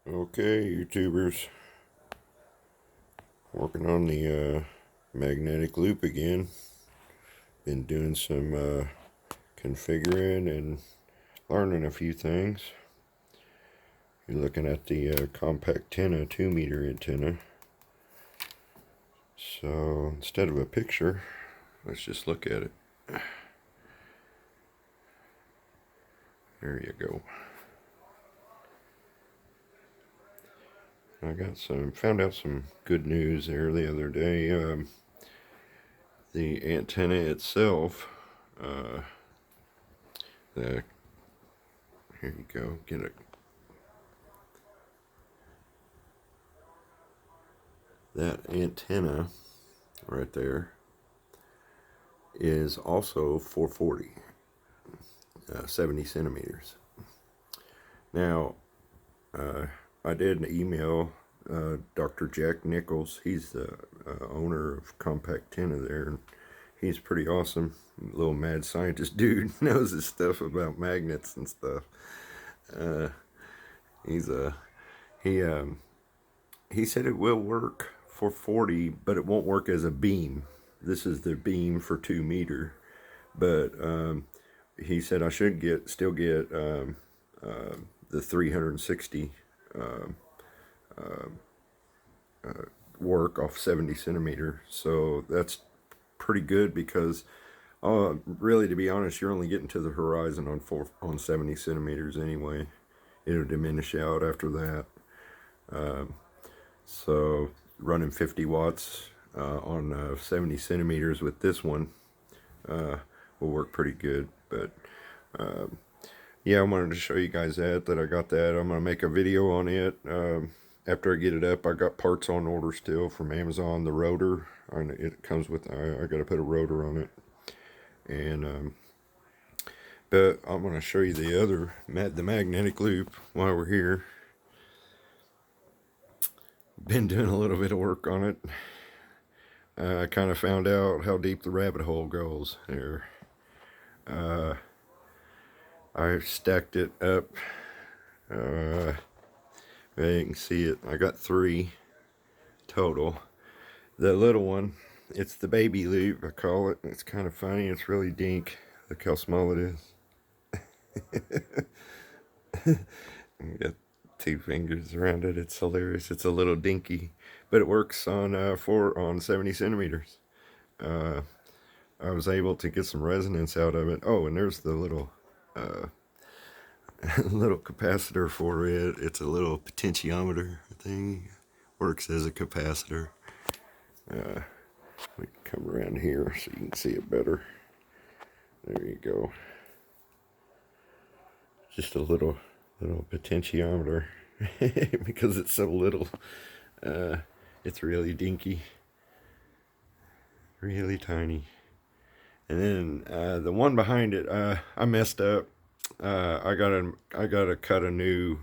Okay, YouTubers, working on the magnetic loop again. Been doing some configuring and learning a few things. You're looking at the compact antenna, 2-meter antenna. So instead of a picture, let's just look at it. There you go. Found out some good news there the other day. The antenna itself, here you go, get it. That antenna right there is also 440, 70 centimeters. Now, I did email Dr. Jack Nichols. He's the owner of Compact Antenna there, and he's pretty awesome. Little mad scientist dude, knows his stuff about magnets and stuff. He said it will work for 40, but it won't work as a beam. This is the beam for 2-meter, but he said I should still get the 360 work off 70 centimeter. So that's pretty good because really, to be honest, you're only getting to the horizon on 70 centimeters anyway. It'll diminish out after that. So running 50 watts on 70 centimeters with this one will work pretty good. But yeah, I wanted to show you guys that I got that. I'm going to make a video on it after I get it up. I got parts on order still from Amazon. The rotor, it comes with, I got to put a rotor on it. And but I'm going to show you the magnetic loop while we're here. Been doing a little bit of work on it. I kind of found out how deep the rabbit hole goes there. I stacked it up. You can see it. I got 3 total. The little one, it's the baby loop, I call it. It's kind of funny. It's really dink. Look how small it is. Got 2 fingers around it. It's hilarious. It's a little dinky, but it works on 70 centimeters. I was able to get some resonance out of it. Oh, and there's the little little capacitor for it. It's a little potentiometer thing. Works as a capacitor. We can come around here so you can see it better. There you go. Just a little potentiometer because it's so little. It's really dinky, really tiny. And then the one behind it, I messed up. I gotta cut a new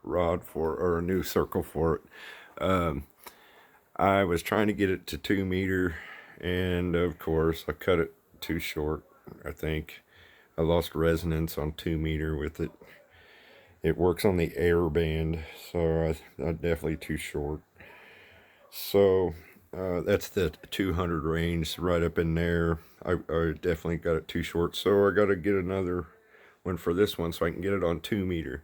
rod or a new circle for it. I was trying to get it to 2-meter, and of course I cut it too short. I think I lost resonance on 2-meter with it. It works on the air band, so I definitely too short. So that's the 200 range, right up in there. I definitely got it too short, so I got to get another one for this one so I can get it on 2-meter.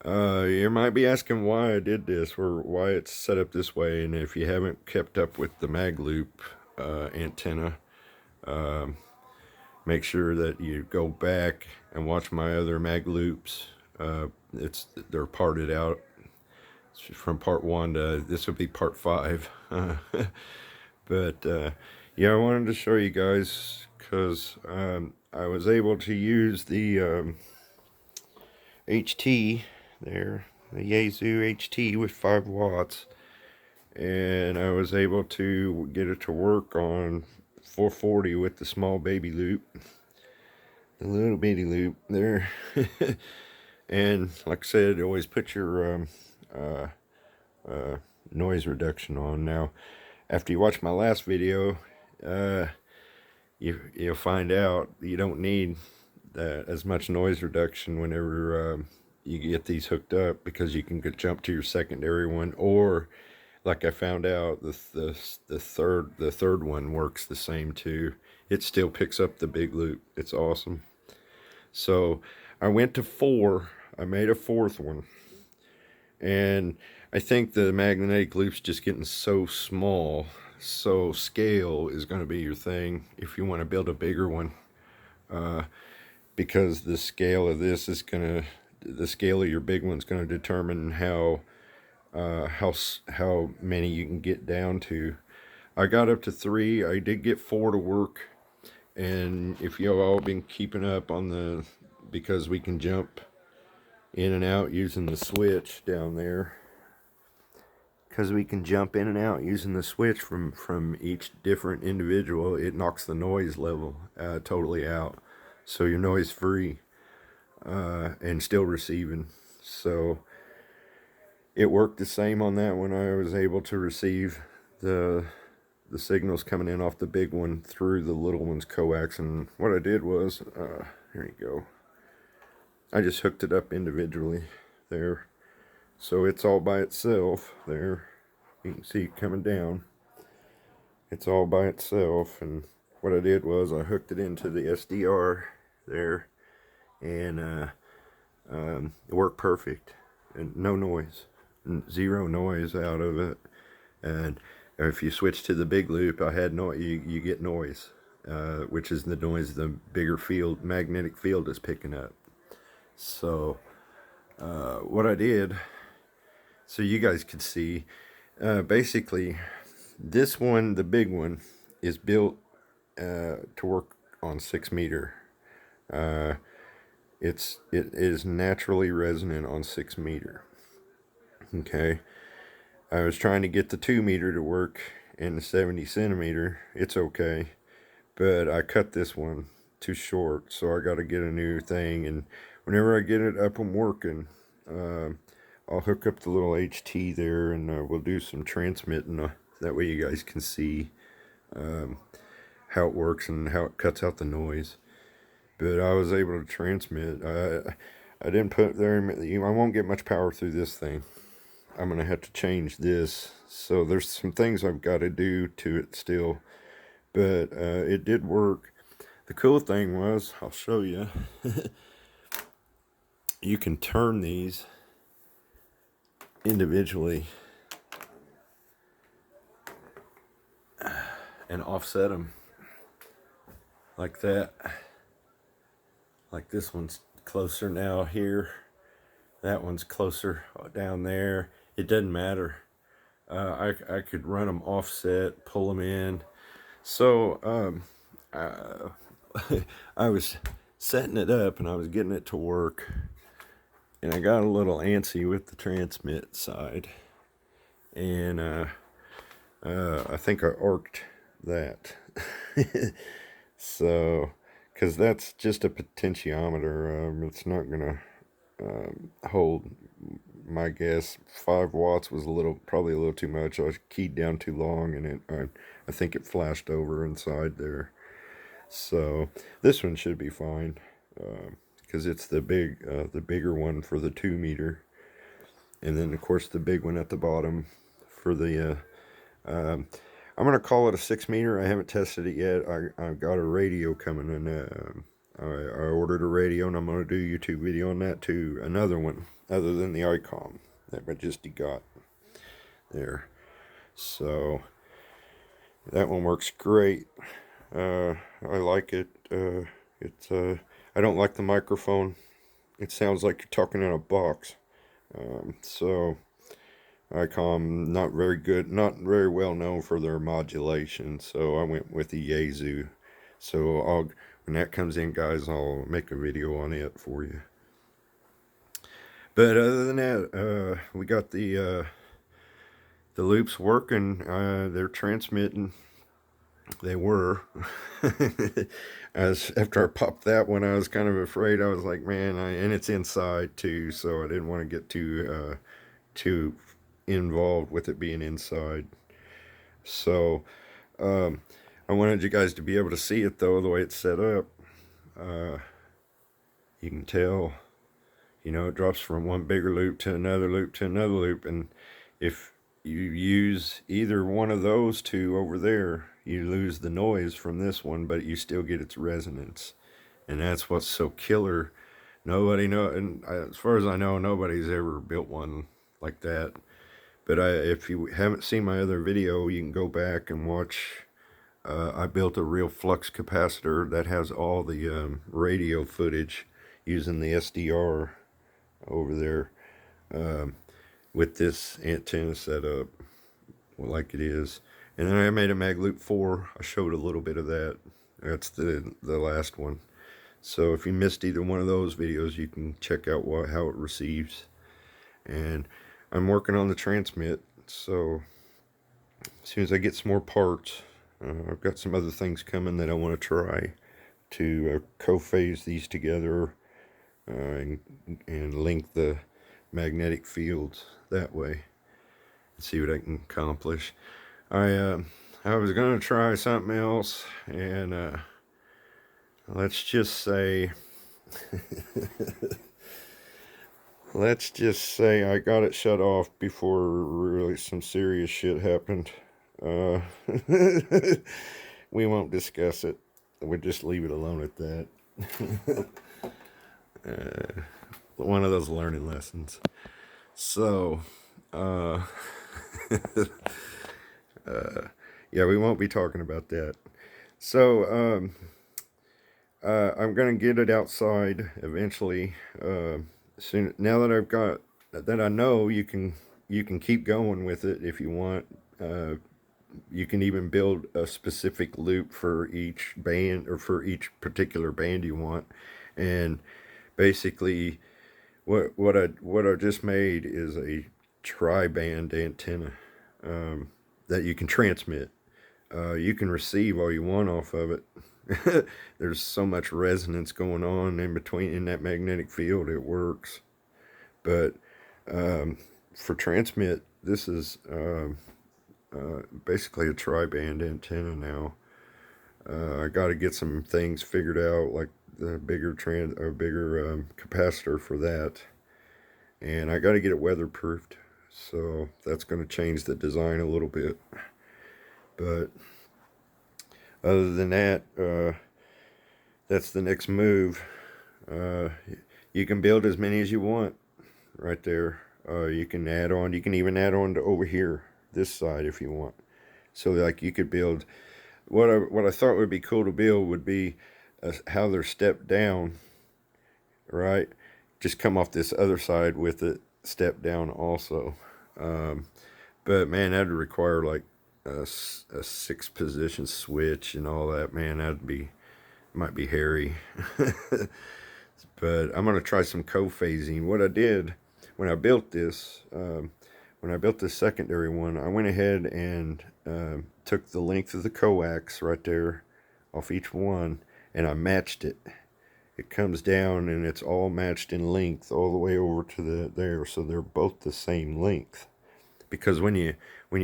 You might be asking why I did this, or why it's set up this way, and if you haven't kept up with the Magloop antenna, make sure that you go back and watch my other Magloops. They're parted out. It's from part 1 to this will be part 5. But yeah, I wanted to show you guys because I was able to use the HT there, the Yaesu HT with 5 watts, and I was able to get it to work on 440 with the small baby loop, the little baby loop there. And like I said, always put your noise reduction on. Now, after you watch my last video, you'll find out you don't need as much noise reduction whenever you get these hooked up, because you can jump to your secondary one, or like I found out, the third one works the same too. It still picks up the big loop. It's awesome. So I went to four. I made a fourth one, and I think the magnetic loop's just getting so small. So scale is going to be your thing if you want to build a bigger one, because the scale of this is going to, the scale of your big one's going to determine how many you can get down to. I got up to three. I did get four to work, and if you've all been keeping up on the, because we can jump in and out using the switch down there, because we can jump in and out using the switch from each different individual, it knocks the noise level totally out, so you're noise free and still receiving. So it worked the same on that one. I was able to receive the signals coming in off the big one through the little one's coax, and what I did was, here you go, I just hooked it up individually there, so it's all by itself there. You can see it coming down, it's all by itself. And what I did was I hooked it into the SDR there, and it worked perfect, and no noise, zero noise out of it. And if you switch to the big loop, I had you get noise, which is the noise the bigger field, magnetic field, is picking up. So what I did, so you guys could see, basically this one, the big one, is built to work on 6 meter. It is naturally resonant on 6 meter. Okay, I was trying to get the 2 meter to work in the 70 centimeter. It's okay, but I cut this one too short, so I got to get a new thing. And whenever I get it up and working, I'll hook up the little HT there, and we'll do some transmitting. That way you guys can see how it works and how it cuts out the noise. But I was able to transmit. I didn't put there, I won't get much power through this thing. I'm going to have to change this. So there's some things I've got to do to it still. But it did work. The cool thing was, I'll show you. You can turn these individually and offset them like that. Like this one's closer now here. That one's closer down there. It doesn't matter. I could run them offset, pull them in. So I was setting it up and I was getting it to work, and I got a little antsy with the transmit side, and I think I arced that. So, because that's just a potentiometer, it's not gonna hold. My guess 5 watts was probably a little too much. I was keyed down too long, and I think it flashed over inside there. So this one should be fine, because it's the bigger one for the 2 meter, and then of course the big one at the bottom for the I'm gonna call it a 6 meter. I haven't tested it yet. I've got a radio coming, and I ordered a radio, and I'm gonna do a YouTube video on that too. Another one other than the ICOM that I just got there. So that one works great. I like it. I don't like the microphone. It sounds like you're talking in a box. So ICOM, not very good, not very well known for their modulation, so I went with the Yaesu. So when that comes in, guys, I'll make a video on it for you. But other than that, we got the loops working. They're transmitting. They were. After I popped that one, I was kind of afraid. I was like, man, and it's inside too, so I didn't want to get too involved with it being inside. So I wanted you guys to be able to see it though, the way it's set up. You can tell You know, it drops from one bigger loop to another loop to another loop. And if you use either one of those two over there, you lose the noise from this one, but you still get its resonance. And that's what's so killer. Nobody know, and as far as I know, nobody's ever built one like that. But if you haven't seen my other video, you can go back and watch. I built a real flux capacitor that has all the radio footage using the SDR over there, with this antenna set up like it is. And then I made a Magloop 4. I showed a little bit of that. That's the last one. So if you missed either one of those videos, you can check out how it receives. And I'm working on the transmit, so as soon as I get some more parts, I've got some other things coming that I want to try to co-phase these together, and link the magnetic fields that way and see what I can accomplish. I was going to try something else, and let's just say I got it shut off before really some serious shit happened. We won't discuss it. We'll just leave it alone at that. One of those learning lessons. So, yeah, we won't be talking about that. So, I'm gonna get it outside eventually. Soon, now that I've got that, I know you can keep going with it if you want. You can even build a specific loop for each band, or for each particular band you want. And basically, what I just made is a tri-band antenna, that you can transmit. You can receive all you want off of it. There's so much resonance going on in that magnetic field, it works. But for transmit, this is basically a tri-band antenna now. I got to get some things figured out, like the bigger capacitor for that, and I got to get it weatherproofed. So that's going to change the design a little bit. But other than that, that's the next move. You can build as many as you want right there. You can add on. You can even add on to over here, this side, if you want. So like you could build. What I thought would be cool to build would be how they're stepped down. Right, just come off this other side with it step down also. But man, that'd require like a 6-position switch and all that. Man, might be hairy. But I'm gonna try some co-phasing. What I did when I built this, secondary one, I went ahead and took the length of the coax right there off each one, and I matched it. It comes down and it's all matched in length all the way over to there, so they're both the same length. Because when you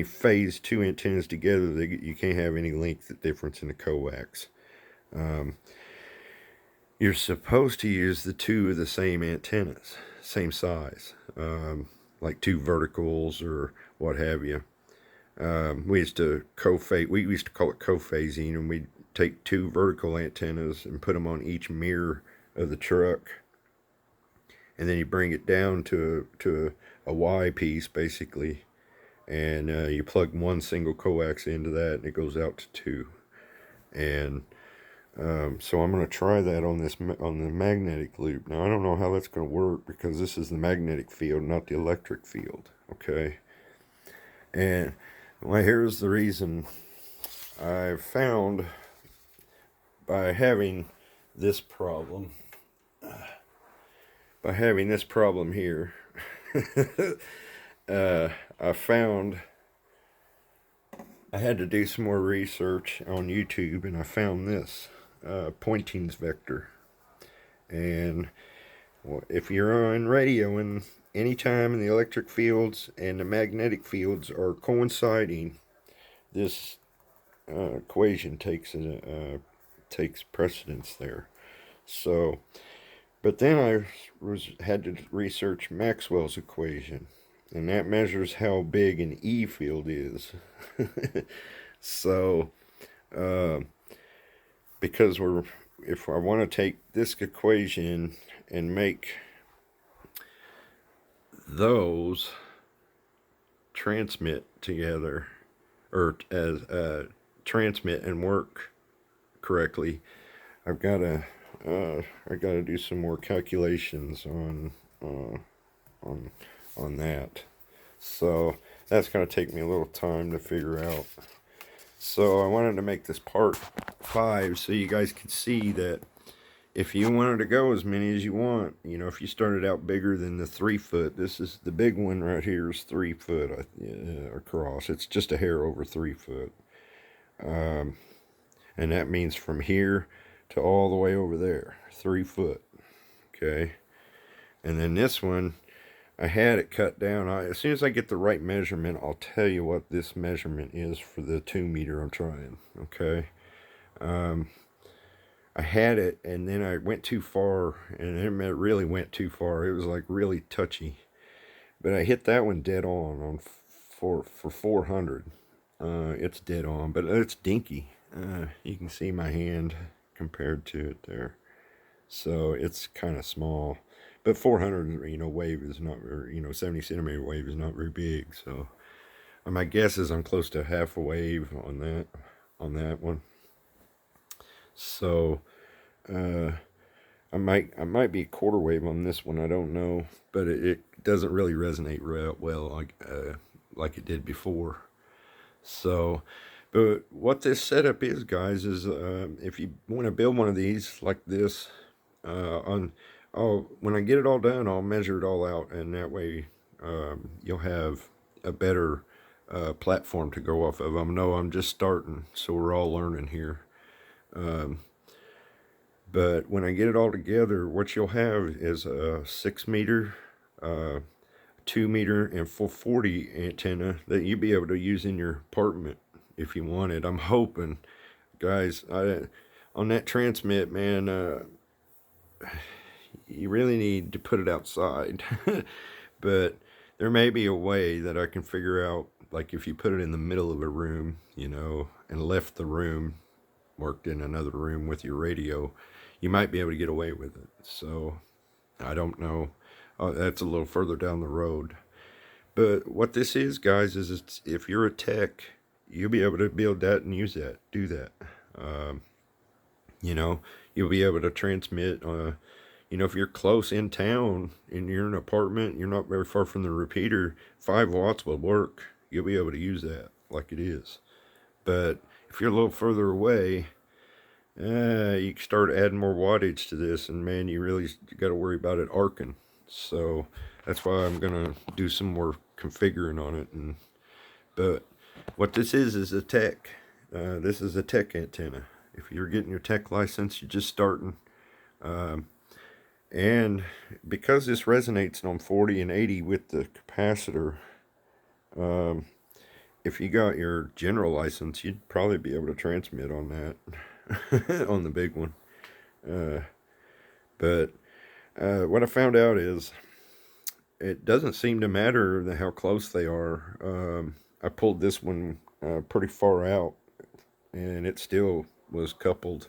phase two antennas together, you can't have any length difference in the coax. You're supposed to use the two of the same antennas, same size, like two verticals or what have you. We used to we used to call it co-phasing, and we'd take two vertical antennas and put them on each mirror of the truck, and then you bring it down to a Y piece basically, and you plug one single coax into that, and it goes out to two. And so I'm going to try that on the magnetic loop. Now I don't know how that's going to work, because this is the magnetic field, not the electric field. Okay, and well, here's the reason. I've found, by having this problem here, I found I had to do some more research on YouTube, and I found this Poynting's vector. And if you're on radio, and anytime in the electric fields and the magnetic fields are coinciding, this equation takes precedence there. So But then had to research Maxwell's equation, and that measures how big an E field is. So, uh, because if I want to take this equation and make those transmit together, or as transmit and work correctly, I've got to I got to do some more calculations on on that. So that's going to take me a little time to figure out. So I wanted to make this part 5 so you guys could see that if you wanted to go as many as you want, if you started out bigger than the 3 foot, this is the big one right here is 3 foot across. It's just a hair over 3 foot. And that means from here to all the way over there, 3 foot. Okay. And then this one, I had it cut down. As soon as I get the right measurement, I'll tell you what this measurement is for the 2 meter I'm trying. Okay. I had it, and then I went too far, and it really went too far. It was like really touchy, but I hit that one dead on for 400. It's dead on, but it's dinky. You can see my hand compared to it there, so it's kind of small. But 400, wave is not very, 70 centimeter wave is not very big. So my guess is I'm close to half a wave on that one. So I might be a quarter wave on this one. I don't know, but it doesn't really resonate well like it did before. So, but what this setup is, guys, is if you want to build one of these like this, when I get it all done, I'll measure it all out, and that way you'll have a better platform to go off of. I know I'm just starting, so we're all learning here. But when I get it all together, what you'll have is a 6 meter, 2 meter, and 440 antenna that you'll be able to use in your apartment if you wanted. I'm hoping, guys, on that transmit, man, you really need to put it outside. But there may be a way that I can figure out, like if you put it in the middle of a room, and left the room, worked in another room with your radio, you might be able to get away with it. So I don't know. That's a little further down the road. But what this is, guys, is if you're a tech, you'll be able to build that and use that, do that. You'll be able to transmit. If you're close in town and you're in an apartment, you're not very far from the repeater, 5 watts will work. You'll be able to use that like it is. But if you're a little further away, you can start adding more wattage to this, and man, you really got to worry about it arcing. So that's why I'm gonna do some more configuring on it. But what this is a tech. This is a tech antenna. If you're getting your tech license, you're just starting. And because this resonates on 40 and 80 with the capacitor, if you got your general license, you'd probably be able to transmit on that, on the big one. But what I found out is it doesn't seem to matter how close they are. I pulled this one pretty far out, and it still was coupled.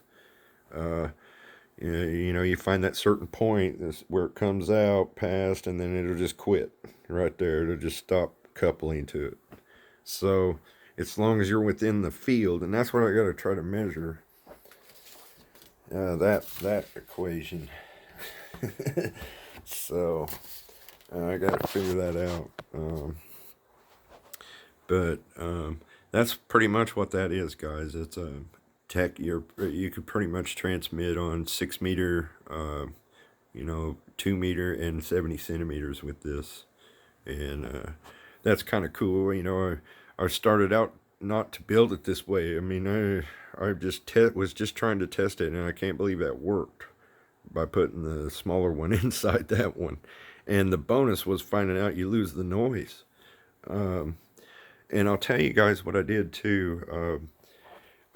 You find that certain point where it comes out past, and then it'll just quit right there. It'll just stop coupling to it. So as long as you're within the field, and that's what I got to try to measure. That equation. So I got to figure that out. But that's pretty much what that is, guys. It's a tech. You could pretty much transmit on 6 meter, 2 meter, and 70 centimeters with this, and that's kind of cool. I started out not to build it this way. I mean, I just was just trying to test it, and I can't believe that worked by putting the smaller one inside that one. And the bonus was finding out you lose the noise. And I'll tell you guys what I did too.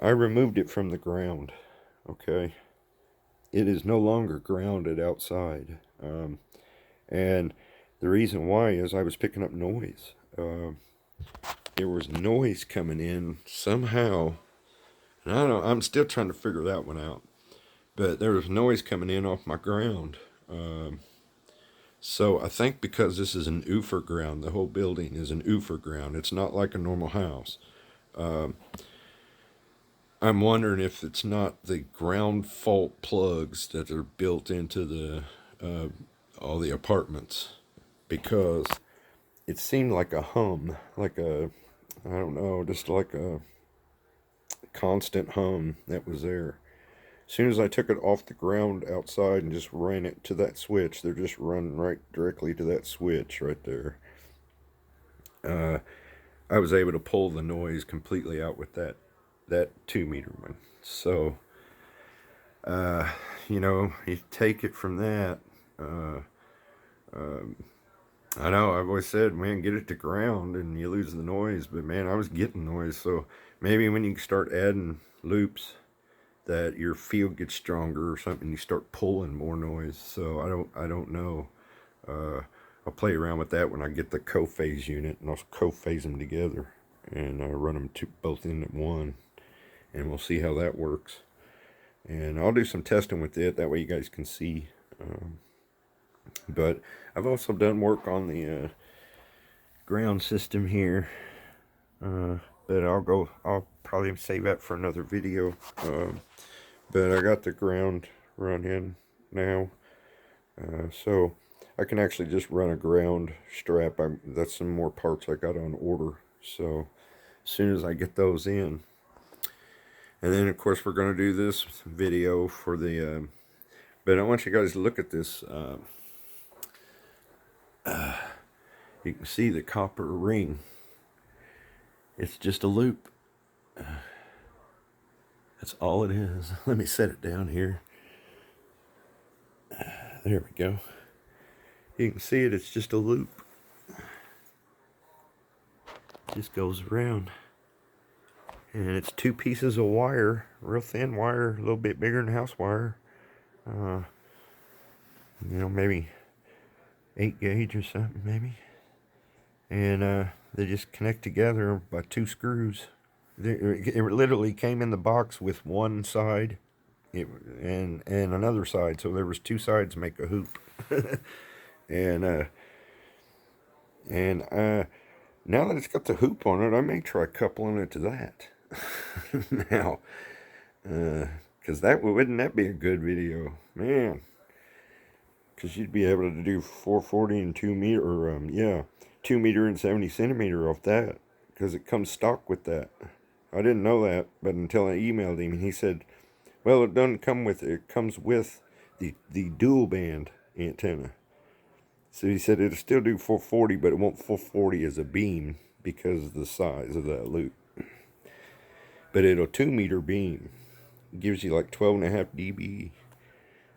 I removed it from the ground. Okay. it is no longer grounded outside. And the reason why is I was picking up noise. There was noise coming in somehow, and I'm still trying to figure that one out. But there was noise coming in off my ground. So I think because this is an oofer ground, the whole building is an oofer ground. It's not like a normal house. I'm wondering if it's not the ground fault plugs that are built into the all the apartments, because it seemed like a hum, like a, I don't know, just like a constant hum that was there. As soon as I took it off the ground outside and just ran it to that switch, they're just running right directly to that switch right there. I was able to pull the noise completely out with that 2 meter one. So, you take it from that. I know I've always said, man, get it to ground and you lose the noise. But man, I was getting noise. So maybe when you start adding loops, that your field gets stronger or something, you start pulling more noise. So I don't know. I'll play around with that when I get the co-phase unit, and I'll co-phase them together and run them both in at one, and we'll see how that works. And I'll do some testing with it, that way you guys can see. But I've also done work on the ground system here, but I'll probably save that for another video. But I got the ground run in now, so I can actually just run a ground strap. That's some more parts I got on order, so as soon as I get those in, and then of course we're going to do this video for the but I want you guys to look at this. You can see the copper ring. It's just a loop. That's all it is. Let me set it down here. There we go. You can see it, it's just a loop. It just goes around. And it's 2 pieces of wire, real thin wire, a little bit bigger than house wire. Maybe 8 gauge or something, maybe. And they just connect together by 2 screws. It literally came in the box with one side and another side, so there was 2 sides make a hoop. and now that it's got the hoop on it, I may try coupling it to that. Now, because wouldn't that be a good video, man? Because you'd be able to do 440 and 2 meter, or 2 meter and 70 centimeter off that, because it comes stock with that. I didn't know that, but until I emailed him, he said, well, it doesn't come with it. It comes with the dual band antenna. So he said it'll still do 440, but it won't 440 as a beam because of the size of that loop. But it'll 2 meter beam. It gives you like 12.5 dB,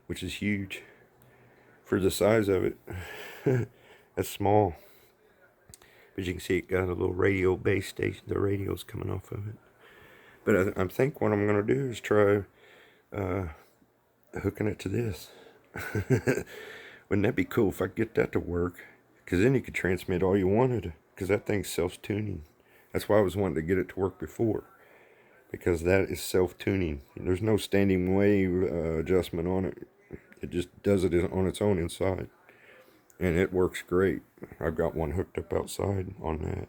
which is huge for the size of it. That's small. But you can see it got a little radio base station. The radio's coming off of it. But I think what I'm going to do is try hooking it to this. Wouldn't that be cool if I could get that to work? Because then you could transmit all you wanted. Because that thing's self-tuning. That's why I was wanting to get it to work before. Because that is self-tuning. There's no standing wave adjustment on it. It just does it on its own inside. And it works great. I've got one hooked up outside on that.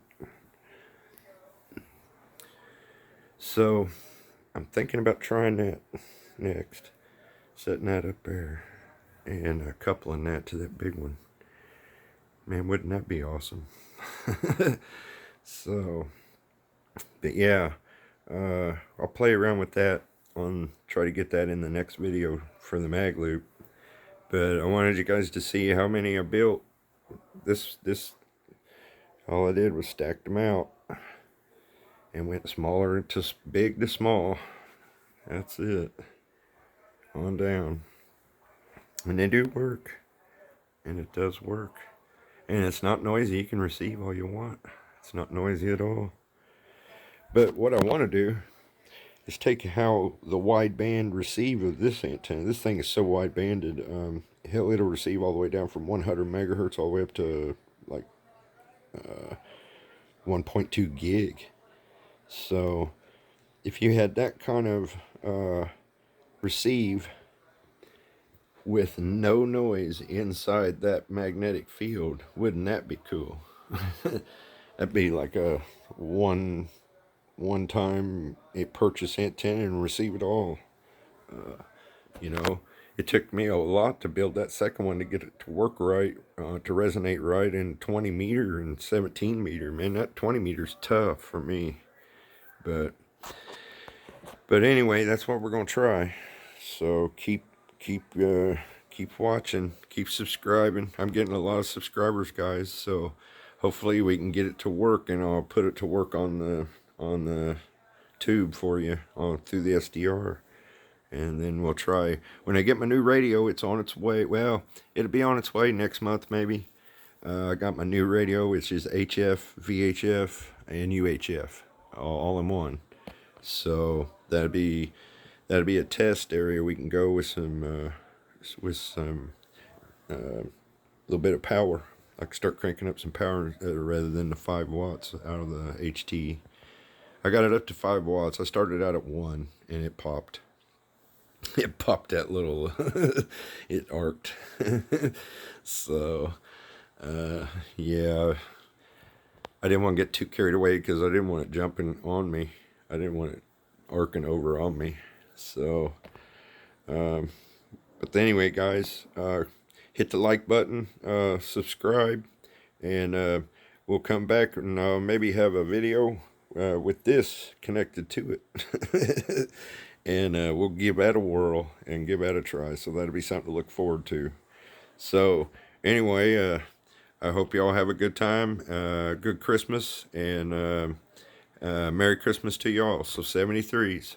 So, I'm thinking about trying that next. Setting that up there. And coupling that to that big one. Man, wouldn't that be awesome? So, but yeah. I'll play around with that. Try to get that in the next video for the Magloop. But I wanted you guys to see how many I built. This all I did was stack them out and went smaller to big to small. That's it. On down. And they do work. And it does work. And it's not noisy. You can receive all you want. It's not noisy at all. But what I want to do is take how the wideband receive of this antenna. This thing is so wide-banded. Hell, it'll receive all the way down from 100 megahertz all the way up to like 1.2 gig. So if you had that kind of receive with no noise inside that magnetic field, wouldn't that be cool? That'd be like a one time it purchase antenna and receive it all. You know, it took me a lot to build that second one to get it to work right, to resonate right in 20 meter and 17 meter. Man, that 20 meter's tough for me. But anyway, that's what we're gonna try. So keep watching, keep subscribing. I'm getting a lot of subscribers, guys. So hopefully we can get it to work, and I'll put it to work on the tube for you through the SDR. And then we'll try. When I get my new radio, it's on its way. Well, it'll be on its way next month, maybe. I got my new radio, which is HF, VHF, and UHF, all in one. So that'll be a test area. We can go with some little bit of power. I can start cranking up some power rather than the 5 watts out of the HT. I got it up to 5 watts. I started out at 1, and it popped. It popped that little, it arced. So, yeah, I didn't want to get too carried away because I didn't want it jumping on me. I didn't want it arcing over on me. So, but anyway, guys, hit the like button, subscribe, and we'll come back and maybe have a video with this connected to it. And we'll give that a whirl and give that a try. So that'll be something to look forward to. So anyway, I hope y'all have a good time, good Christmas, and Merry Christmas to y'all. So 73s.